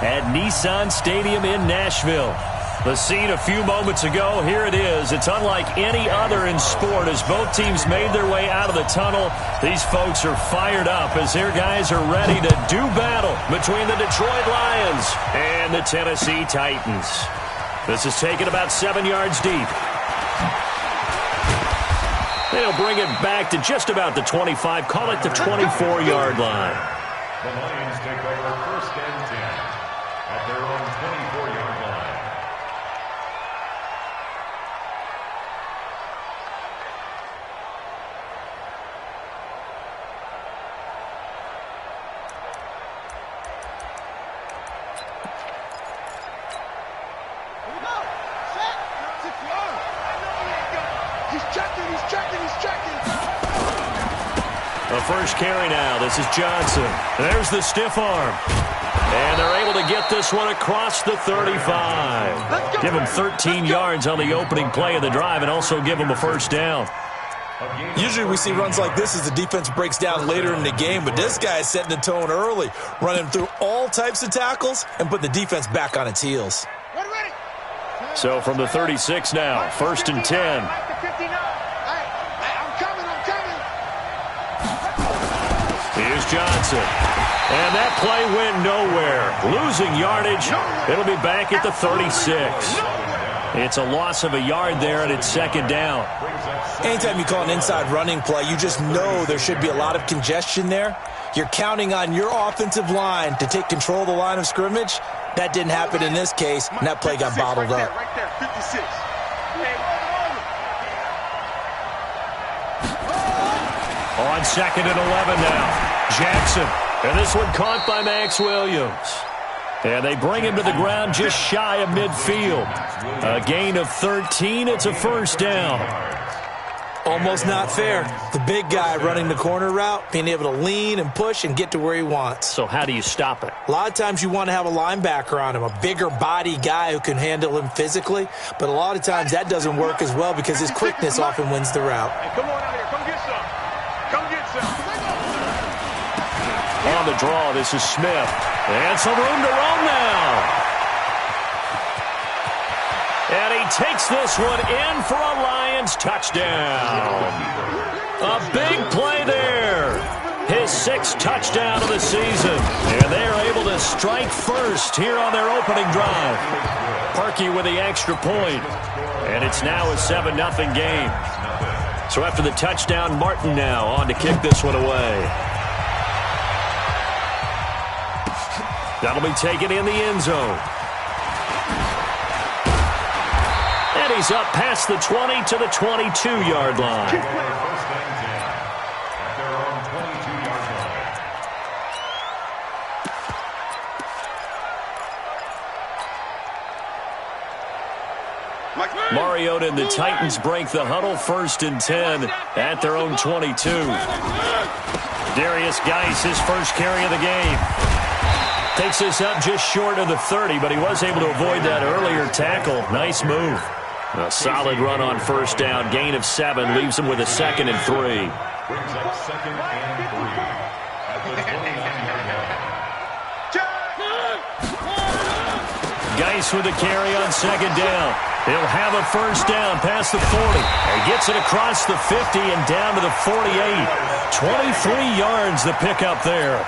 at Nissan Stadium in Nashville. The scene a few moments ago, here it is. It's unlike any other in sport as both teams made their way out of the tunnel. These folks are fired up as their guys are ready to do battle between the Detroit Lions and the Tennessee Titans. This is taken about 7 yards deep. They'll bring it back to just about the 25, call it the 24-yard line. The Lions take over 1st and 10 at their own 24-yard line. The first carry now. This is Johnson. There's the stiff arm. And they're able to get this one across the 35. Give them 13 yards on the opening play of the drive and also give them a first down. Usually we see runs like this as the defense breaks down later in the game, but this guy is setting the tone early, running through all types of tackles and putting the defense back on its heels. So from the 36 now, 1st and 10. Here's Johnson. And that play went nowhere. Losing yardage. It'll be back at the 36. It's a loss of a yard there, and it's 2nd down. Anytime you call an inside running play, you just know there should be a lot of congestion there. You're counting on your offensive line to take control of the line of scrimmage. That didn't happen in this case, and that play got bottled up. Right there, 56. On 2nd and 11 now. Jackson. And this one caught by Max Williams. And they bring him to the ground just shy of midfield. A gain of 13. It's a first down. Almost not fair. The big guy running the corner route, being able to lean and push and get to where he wants. So how do you stop it? A lot of times you want to have a linebacker on him, a bigger body guy who can handle him physically. But a lot of times that doesn't work as well because his quickness often wins the route. Hey, come on out here. Come get some. Come get some. On the draw, this is Smith. And some room to roam now. And he takes this one in for a Lions touchdown. A big play there. His 6th touchdown of the season. And they are able to strike first here on their opening drive. Parkey with the extra point. And it's now a 7-0 game. So after the touchdown, Martin now on to kick this one away. That'll be taken in the end zone. And he's up past the 20 to the 22-yard line. 1st and 10 at their own 22-yard line. Mariota and the Titans break the huddle. 1st and 10 at their own 22. Darius Geis, his first carry of the game. Takes this up just short of the 30, but he was able to avoid that earlier tackle. Nice move. A solid run on 1st down. Gain of 7 leaves him with a 2nd and 3. Brings up 2nd and 3 at the 29-yard line. Geis with a carry on 2nd down. He'll have a first down past the 40. He gets it across the 50 and down to the 48. 23 yards the pickup there.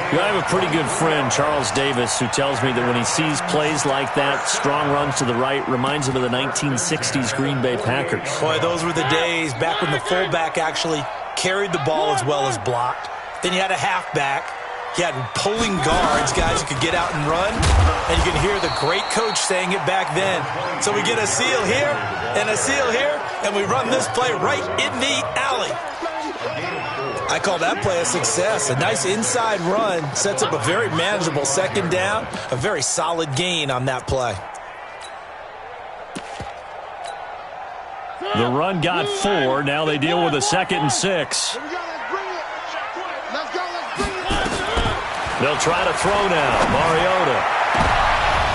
I have a pretty good friend, Charles Davis, who tells me that when he sees plays like that, strong runs to the right, reminds him of the 1960s Green Bay Packers. Boy, those were the days back when the fullback actually carried the ball as well as blocked. Then you had a halfback. You had pulling guards, guys who could get out and run. And you can hear the great coach saying it back then. So we get a seal here and a seal here, and we run this play right in the alley. I call that play a success. A nice inside run sets up a very manageable 2nd down. A very solid gain on that play. The run got 4. Now they deal with a 2nd and 6. They'll try to throw now. Mariota.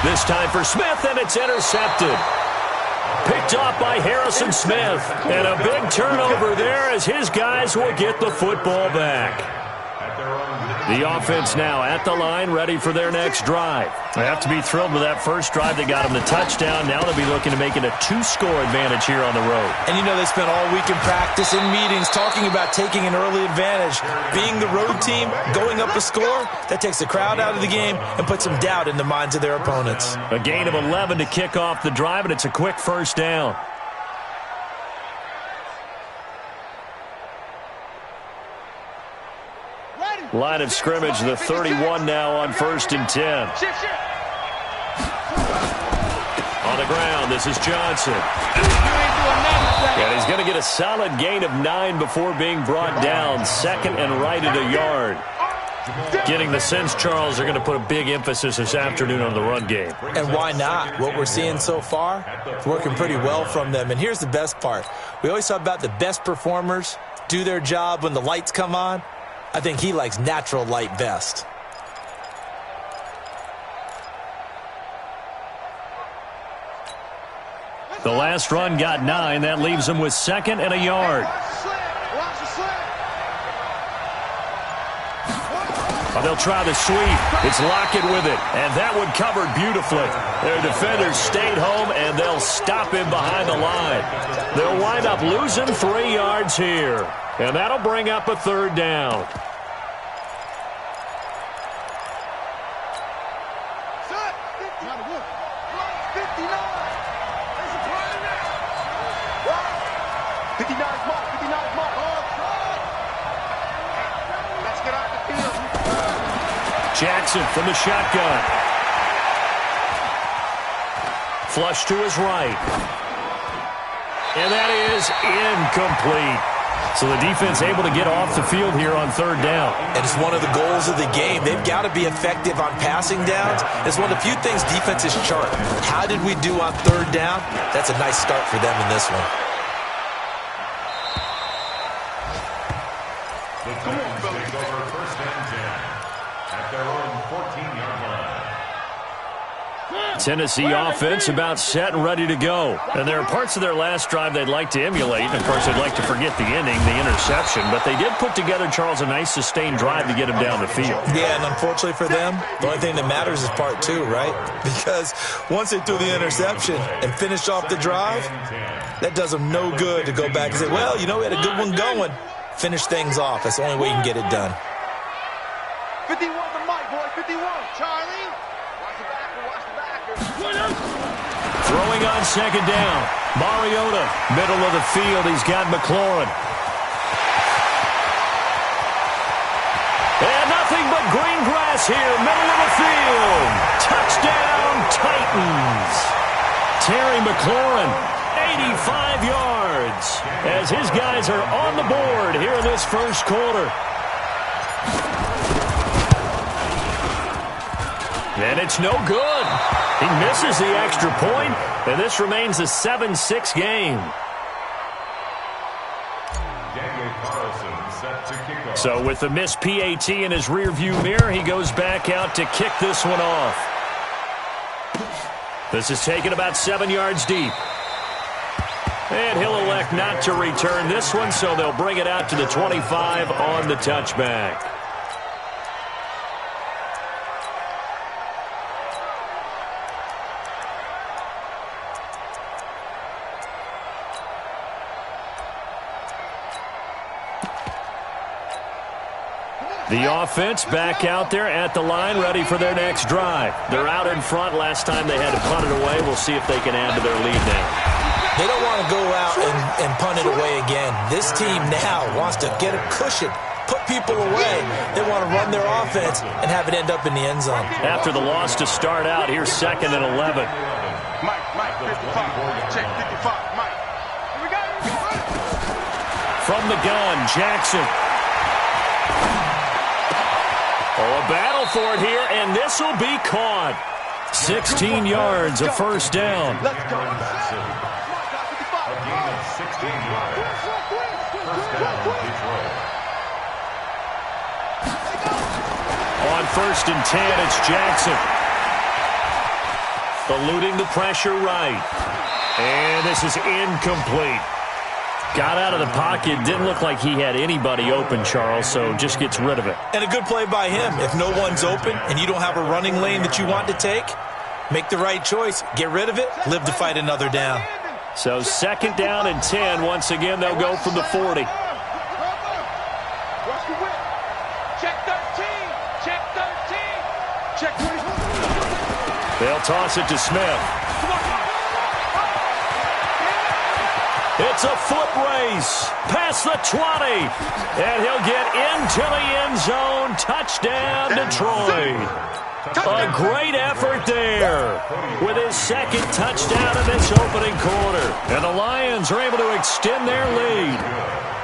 This time for Smith, and it's intercepted. Picked off by Harrison Smith. And a big turnover there as his guys will get the football back. At their own The offense now at the line, ready for their next drive. They have to be thrilled with that first drive. They got them the touchdown. Now they'll be looking to make it a 2-score advantage here on the road. And you know they spent all week in practice and meetings talking about taking an early advantage. Being the road team, going up a score, that takes the crowd out of the game and puts some doubt in the minds of their opponents. A gain of 11 to kick off the drive, and it's a quick first down. Line of scrimmage, the 31 now on 1st and 10. On the ground, this is Johnson. And he's going to get a solid gain of 9 before being brought down. Second and right at a yard. Getting the sense, Charles, they're going to put a big emphasis this afternoon on the run game. And why not? What we're seeing so far, it's working pretty well from them. And here's the best part. We always talk about the best performers do their job when the lights come on. I think he likes natural light best. The last run got 9. That leaves him with 2nd and a yard. Oh, they'll try the sweep. It's Lockett with it. And that one covered beautifully. Their defenders stayed home, and they'll stop him behind the line. They'll wind up losing 3 yards here. And that'll bring up a 3rd down. Jackson from the shotgun. Flush to his right. And that is incomplete. So the defense able to get off the field here on 3rd down. And it's one of the goals of the game. They've got to be effective on passing downs. It's one of the few things defenses chart. How did we do on 3rd down? That's a nice start for them in this one. The Titans take over 1st and 10 at their own 14-yard line. Tennessee offense about set and ready to go. And there are parts of their last drive they'd like to emulate. And, of course, they'd like to forget the ending, the interception. But they did put together, Charles, a nice sustained drive to get him down the field. Yeah, and unfortunately for them, the only thing that matters is part 2, right? Because once they threw the interception and finished off the drive, that does them no good to go back and say, well, you know, we had a good one going. Finish things off. That's the only way you can get it done. 51 the mic, boy. 51. Charlie. Watch the backer. Watch the backer. Throwing on 2nd down. Mariota, middle of the field. He's got McLaurin. And nothing but green grass here, middle of the field. Touchdown, Titans. Terry McLaurin, 85 yards, as his guys are on the board here in this first quarter. And it's no good. He misses the extra point, and this remains a 7-6 game. So with the missed PAT in his rearview mirror, he goes back out to kick this one off. This is taken about 7 yards deep. And he'll elect not to return this one, so they'll bring it out to the 25 on the touchback. The offense back out there at the line, ready for their next drive. They're out in front. Last time they had to punt it away. We'll see if they can add to their lead now. They don't want to go out and punt it away again. This team now wants to get a cushion, put people away. They want to run their offense and have it end up in the end zone. After the loss to start out, here's 2nd and 11. Mike, 55. Check 55, Mike. Here we go. From the gun, Jackson. Oh, a battle for it here, and this will be caught. 16 yards, a first down. Let's go. A gain of 16 yards. First down, Detroit. On 1st and 10, it's Jackson. Eluding the pressure right. And this is incomplete. Got out of the pocket. Didn't look like he had anybody open, Charles, so just gets rid of it. And a good play by him. If no one's open and you don't have a running lane that you want to take, make the right choice. Get rid of it. Live to fight another down. So 2nd down and 10. Once again, they'll go from the 40. Watch the whip. Check 13. Check 13. Check 20. They'll toss it to Smith. It's a foot race past the 20. And he'll get into the end zone. Touchdown, Detroit. A great effort there with his 2nd touchdown in this opening quarter. And the Lions are able to extend their lead.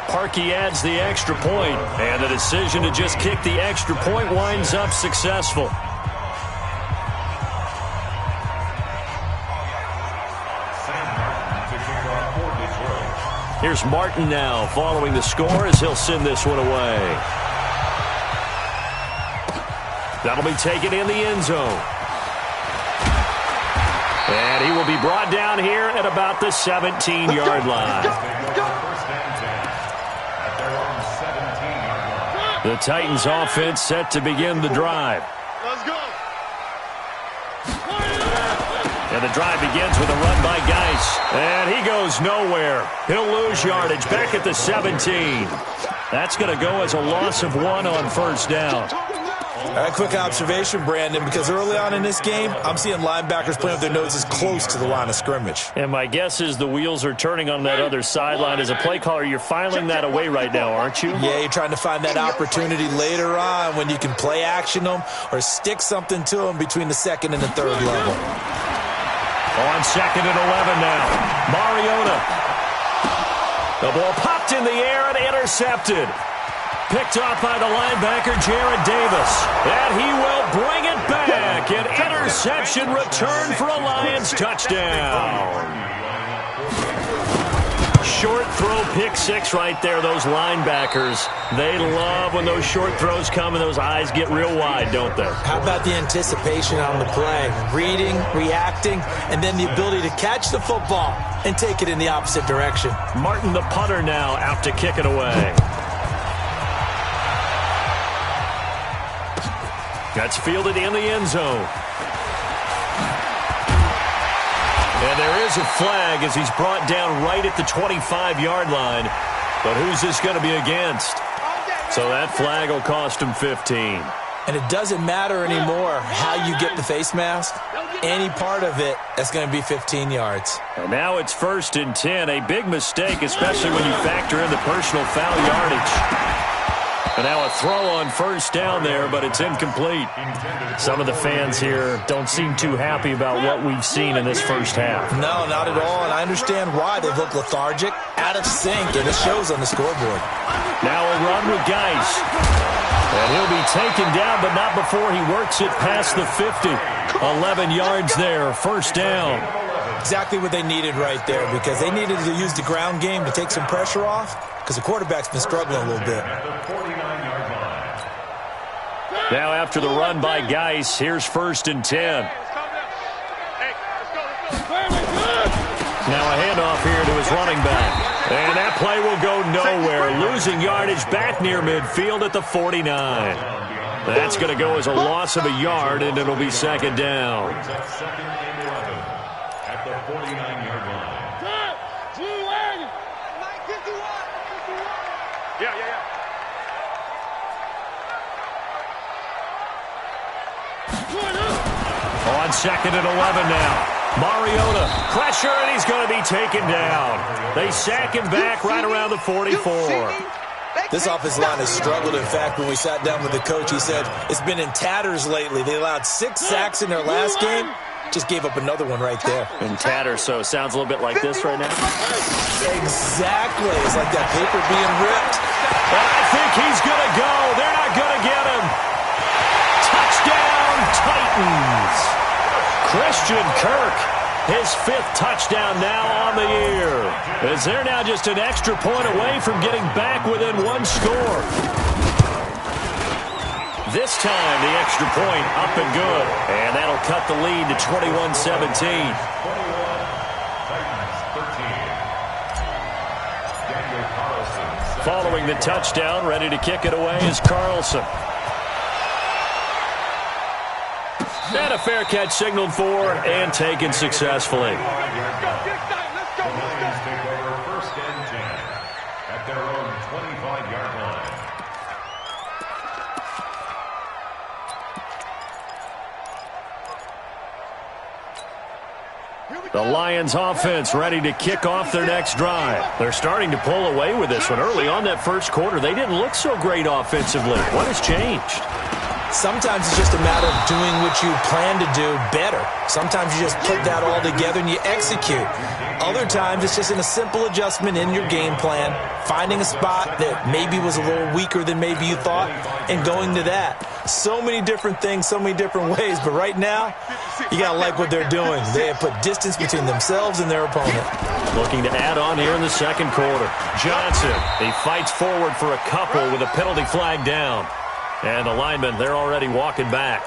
Parkey adds the extra point, and the decision to just kick the extra point winds up successful. Here's Martin now following the score as he'll send this one away. That'll be taken in the end zone. And he will be brought down here at about the 17-yard line. The Titans offense set to begin the drive. Let's go. And the drive begins with a run by Geis. And he goes nowhere. He'll lose yardage back at the 17. That's going to go as a loss of 1 on 1st down. All right, quick observation, Brandon, because early on in this game, I'm seeing linebackers playing with their noses close to the line of scrimmage. And my guess is the wheels are turning on that other sideline. As a play caller, you're filing that away right now, aren't you? Yeah, you're trying to find that opportunity later on when you can play action them or stick something to them between the 2nd and the 3rd level. On 2nd and 11 now. Mariota. The ball popped in the air and intercepted. Picked off by the linebacker, Jared Davis. And he will bring it back. An interception return for a Lions touchdown. Short throw, pick 6 right there. Those linebackers, they love when those short throws come and those eyes get real wide, don't they? How about the anticipation on the play? Reading, reacting, and then the ability to catch the football and take it in the opposite direction. Martin, the punter, now out to kick it away. That's fielded in the end zone. And there is a flag as he's brought down right at the 25-yard line. But who's this going to be against? So that flag will cost him 15. And it doesn't matter anymore how you get the face mask. Any part of it, that's going to be 15 yards. And now it's 1st and 10. A big mistake, especially when you factor in the personal foul yardage. And now a throw on 1st down there, but it's incomplete. Some of the fans here don't seem too happy about what we've seen in this 1st half. No, not at all, and I understand why. They look lethargic, out of sync, and it shows on the scoreboard. Now a run with Geis. And he'll be taken down, but not before he works it past the 50. 11 yards there, 1st down. Exactly what they needed right there, because they needed to use the ground game to take some pressure off, because the quarterback's been struggling a little bit. Now after the run by Geis, here's 1st and 10. Now a handoff here to his running back. And that play will go nowhere. Losing yardage back near midfield at the 49. That's going to go as a loss of a yard, and it'll be 2nd down. At the 49-yard line. On 2nd and 11 now. Mariota, pressure, and he's going to be taken down. They sack him back right around the 44. This offensive line has struggled. In fact, when we sat down with the coach, he said it's been in tatters lately. They allowed 6 sacks in their last game. Just gave up another one right there. In tatters, so it sounds a little bit like this right now. Exactly. It's like that paper being ripped. And I think he's going to go. They're not going to get him. Touchdown, Titans. Christian Kirk, his 5th touchdown now on the year. As they're now just an extra point away from getting back within 1 score. This time, the extra point up and good. And that'll cut the lead to 21-17. Following the touchdown, ready to kick it away is Carlson. And a fair catch signaled for and taken successfully. The Lions offense ready to kick off their next drive. They're starting to pull away with this one. Early on that first quarter, they didn't look so great offensively. What has changed? Sometimes it's just a matter of doing what you plan to do better. Sometimes you just put that all together and you execute. Other times it's just in a simple adjustment in your game plan, finding a spot that maybe was a little weaker than maybe you thought, and going to that. So many different things, so many different ways, but right now, you got to like what they're doing. They have put distance between themselves and their opponent. Looking to add on here in the second quarter. Johnson, he fights forward for a couple with a penalty flag down. And the linemen, they're already walking back.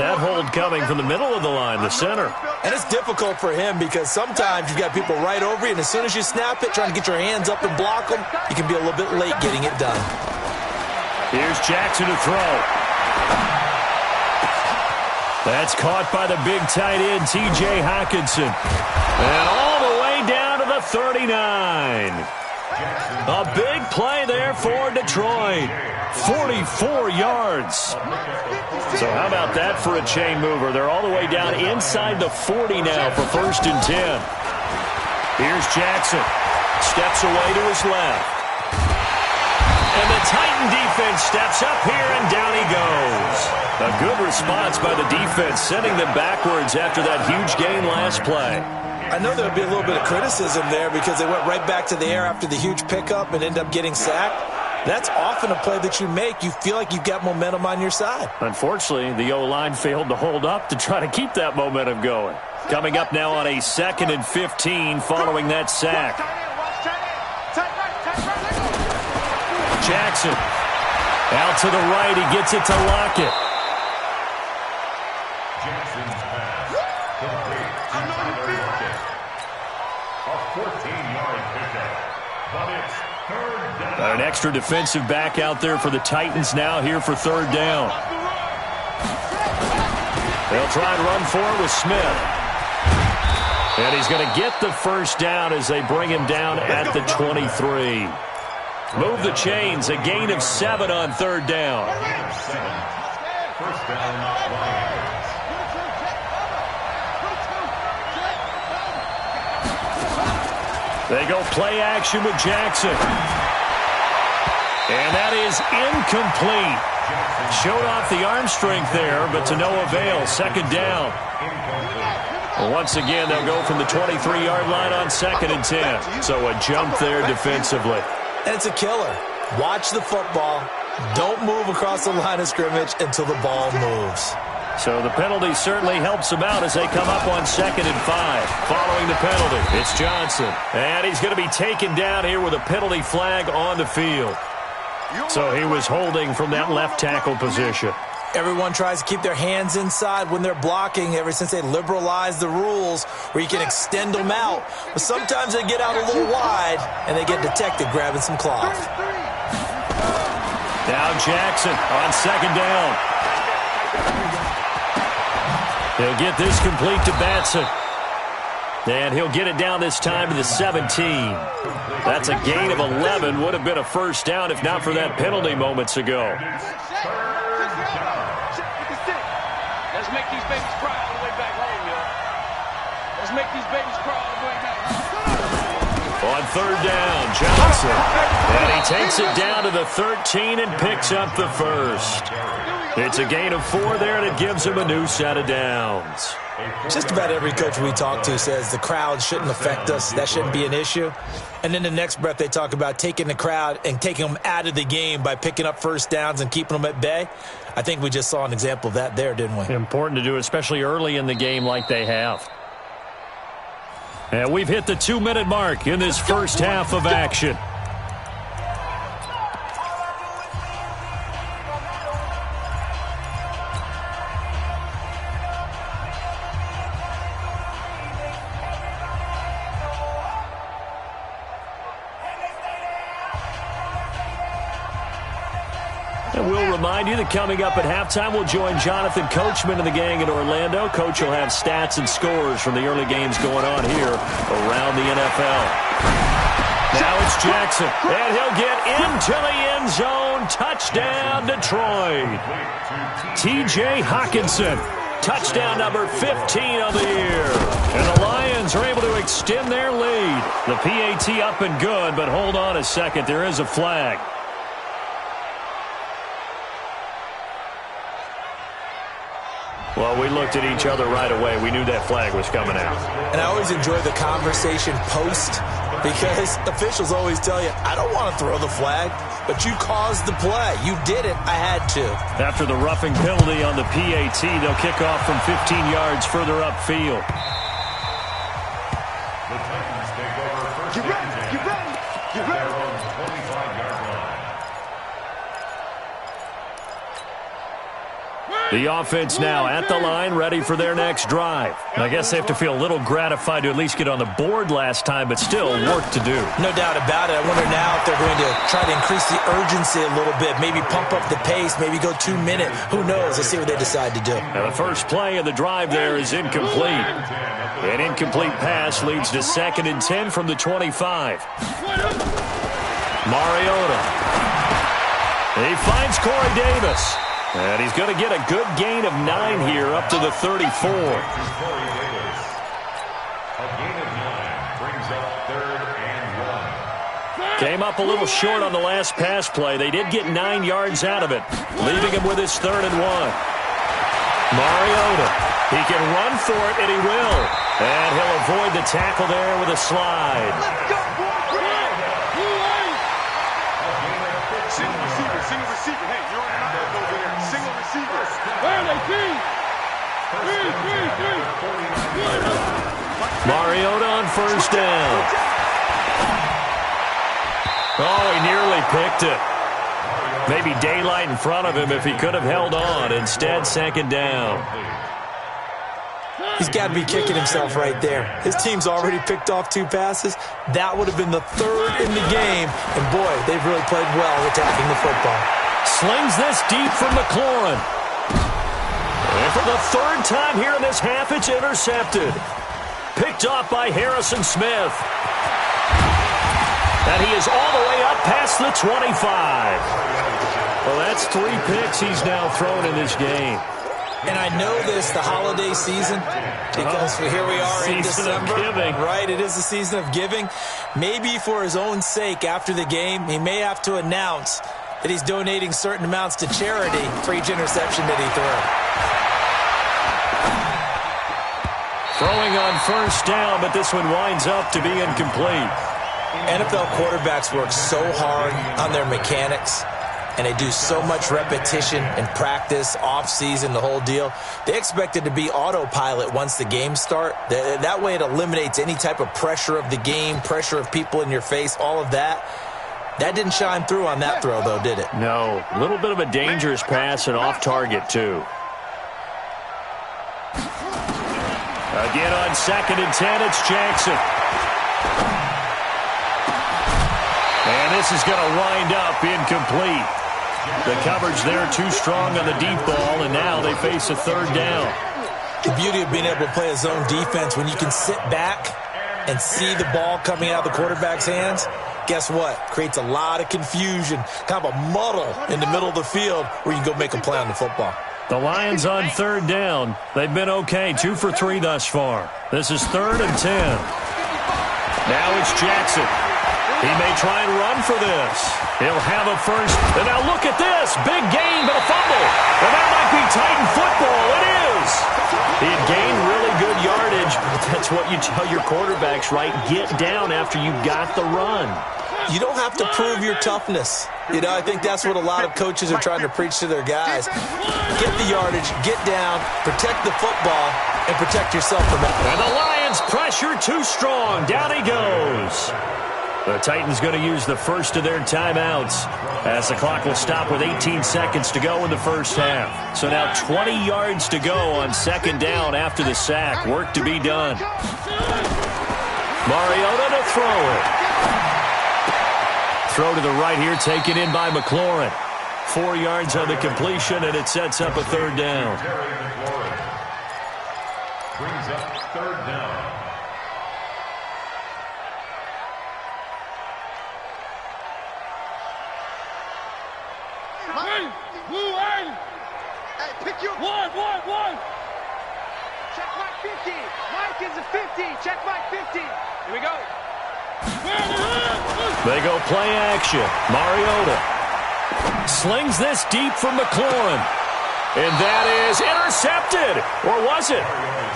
That hold coming from the middle of the line, the center. And it's difficult for him because sometimes you've got people right over you, and as soon as you snap it, trying to get your hands up and block them, you can be a little bit late getting it done. Here's Jackson to throw. That's caught by the big tight end, T.J. Hockenson. And all the way down to the 39. A big play there for Detroit. 44 yards. So how about that for a chain mover? They're all the way down inside the 40 now for 1st and 10. Here's Jackson. Steps away to his left. And the Titan defense steps up here, and down he goes. A good response by the defense, sending them backwards after that huge gain last play. I know there would be a little bit of criticism there because they went right back to the air after the huge pickup and ended up getting sacked. That's often a play that you make. You feel like you've got momentum on your side. Unfortunately, the O-line failed to hold up to try to keep that momentum going. Coming up now on a 2nd and 15 following that sack. Jackson out to the right. He gets it to Lockett. Jackson's pass complete to Tyler Lockett. A 14-yard pickup, but it's third down. An extra defensive back out there for the Titans now here for 3rd down. They'll try and run for it with Smith. And he's going to get the 1st down as they bring him down at the 23. Move the chains, a gain of 7 on 3rd down. 1st down, Lions. They go play action with Jackson. And that is incomplete. Showed off the arm strength there, but to no avail. 2nd down. Once again, they'll go from the 23-yard line on 2nd and 10. So a jump there defensively. And it's a killer. Watch the football. Don't move across the line of scrimmage until the ball moves. So the penalty certainly helps them out as they come up on 2nd and 5. Following the penalty, it's Johnson. And he's going to be taken down here with a penalty flag on the field. So he was holding from that left tackle position. Everyone tries to keep their hands inside when they're blocking ever since they liberalized the rules where you can extend them out. But sometimes they get out a little wide and they get detected grabbing some cloth. Now Jackson on 2nd down. He'll get this complete to Batson. And he'll get it down this time to the 17. That's a gain of 11. Would have been a 1st down if not for that penalty moments ago. Let's make these babies cry all the way back home, yo. Let's make these babies cry all the way back home. On 3rd down, Johnson. And he takes it down to the 13 and picks up the 1st. It's a gain of 4 there, and it gives him a new set of downs. Just about every coach we talk to says the crowd shouldn't affect us. That shouldn't be an issue. And then the next breath they talk about taking the crowd and taking them out of the game by picking up 1st downs and keeping them at bay. I think we just saw an example of that there, didn't we? Important to do, especially early in the game like they have. And we've hit the 2-minute mark in this first half of action. And we'll remind you that coming up at halftime, we'll join Jonathan Coachman and the gang in Orlando. Coach will have stats and scores from the early games going on here around the NFL. Now it's Jackson, and he'll get into the end zone. Touchdown, Detroit. T.J. Hockenson, touchdown number 15 of the year. And the Lions are able to extend their lead. The PAT up and good, but hold on a second. There is a flag. Well, we looked at each other right away. We knew that flag was coming out. And I always enjoy the conversation post because officials always tell you, I don't want to throw the flag, but you caused the play. You did it. I had to. After the roughing penalty on the PAT, they'll kick off from 15 yards further upfield. The Titans take over first. Get ready. Get ready. Get ready. Their own 25-yard line. The offense now at the line, ready for their next drive. I guess they have to feel a little gratified to at least get on the board last time, but still work to do. No doubt about it. I wonder now if they're going to try to increase the urgency a little bit, maybe pump up the pace, maybe go 2 minute. Who knows? Let's see what they decide to do. Now the first play of the drive there is incomplete. An incomplete pass leads to 2nd and 10 from the 25. Mariota. He finds Corey Davis. And he's going to get a good gain of 9 here up to the 34. A gain of 9 brings up 3rd and 1. Came up a little short on the last pass play. They did get 9 yards out of it, leaving him with his 3rd and 1. Mariota. He can run for it, and he will. And he'll avoid the tackle there with a slide. Let's go, boy. Single receiver, single receiver. Hey, you're on an island over there. Single receiver. Where are they? Mariota on first down. Oh, he nearly picked it. Maybe daylight in front of him if he could have held on. Instead, 2nd down. He's got to be kicking himself right there. His team's already picked off 2 passes. That would have been the 3rd in the game. And, boy, they've really played well attacking the football. Slings this deep from McLaurin. And for the 3rd time here in this half, it's intercepted. Picked off by Harrison Smith. And he is all the way up past the 25. Well, that's 3 picks he's now thrown in this game. And I know this, the holiday season, because here we are in December. Right, it is the season of giving. Maybe for his own sake, after the game, he may have to announce that he's donating certain amounts to charity for each interception that he threw. Throwing on first down, but this one winds up to be incomplete. NFL quarterbacks work so hard on their mechanics, and they do so much repetition and practice, off-season, the whole deal. They expect it to be autopilot once the games start. That way it eliminates any type of pressure of the game, pressure of people in your face, all of that. That didn't shine through on that throw, though, did it? No. A little bit of a dangerous pass and off target, too. Again on 2nd and 10, it's Jackson. And this is going to wind up incomplete. The coverage there too strong on the deep ball, and now they face a 3rd down. The beauty of being able to play a zone defense when you can sit back and see the ball coming out of the quarterback's hands, guess what? Creates a lot of confusion, kind of a muddle in the middle of the field where you can go make a play on the football. The Lions on 3rd down. They've been okay, 2 for 3 thus far. This is 3rd and 10. Now it's Jackson. He may try and run for this. He'll have a first. And now look at this. Big gain, but a fumble. And that might be Titan football. It is. He had gained really good yardage, but that's what you tell your quarterbacks, right? Get down after you got the run. You don't have to prove your toughness. You know, I think that's what a lot of coaches are trying to preach to their guys. Get the yardage, get down, protect the football, and protect yourself from it. And the Lions pressure too strong. Down he goes. The Titans going to use the first of their timeouts as the clock will stop with 18 seconds to go in the first half. So now 20 yards to go on 2nd down after the sack. Work to be done. Mariota to throw it. Throw to the right here, taken in by McLaurin. 4 yards on the completion, and it sets up a third down. Brings up third down. Hey, pick your one. Check Mike 50. Mike is a 50. Check Mike 50. Here we go. They go play action. Mariota slings this deep from McLaurin. And that is intercepted. Or was it?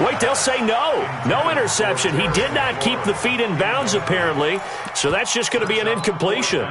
Wait, they'll say no. No interception. He did not keep the feet in bounds, apparently. So that's just going to be an incompletion.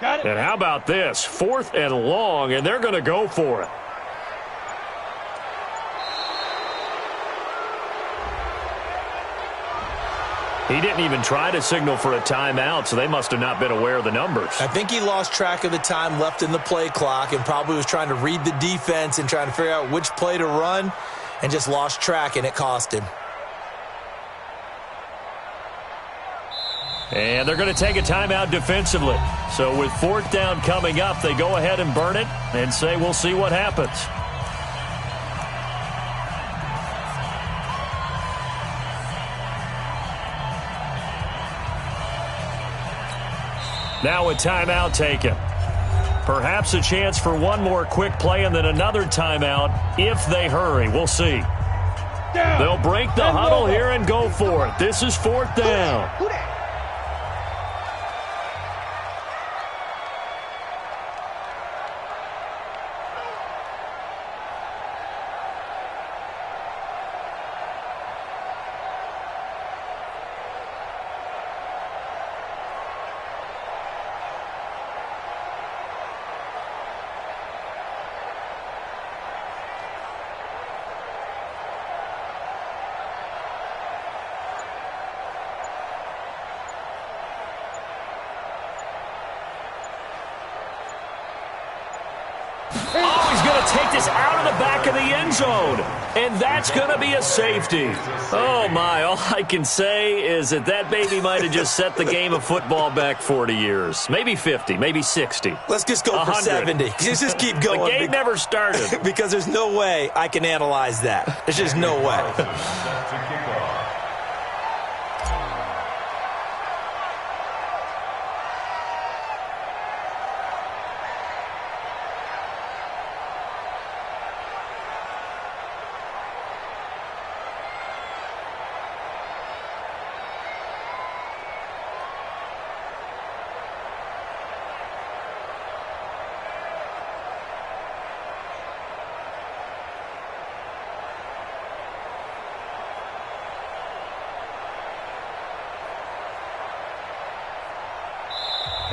And how about this? 4th and long, and they're going to go for it. He didn't even try to signal for a timeout, so they must have not been aware of the numbers. I think he lost track of the time left in the play clock and probably was trying to read the defense and trying to figure out which play to run and just lost track, and it cost him. And they're going to take a timeout defensively. So with 4th down coming up, they go ahead and burn it and say we'll see what happens. Now a timeout taken. Perhaps a chance for one more quick play and then another timeout if they hurry. We'll see. They'll break the huddle here and go for it. This is 4th down. Take this out of the back of the end zone. And that's going to be a safety. Oh, my. All I can say is that baby might have just set the game of football back 40 years. Maybe 50, maybe 60. Let's just go 100. For 70. Just keep going. The game never started. Because there's no way I can analyze that. There's just no way.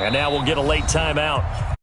And now we'll get a late timeout.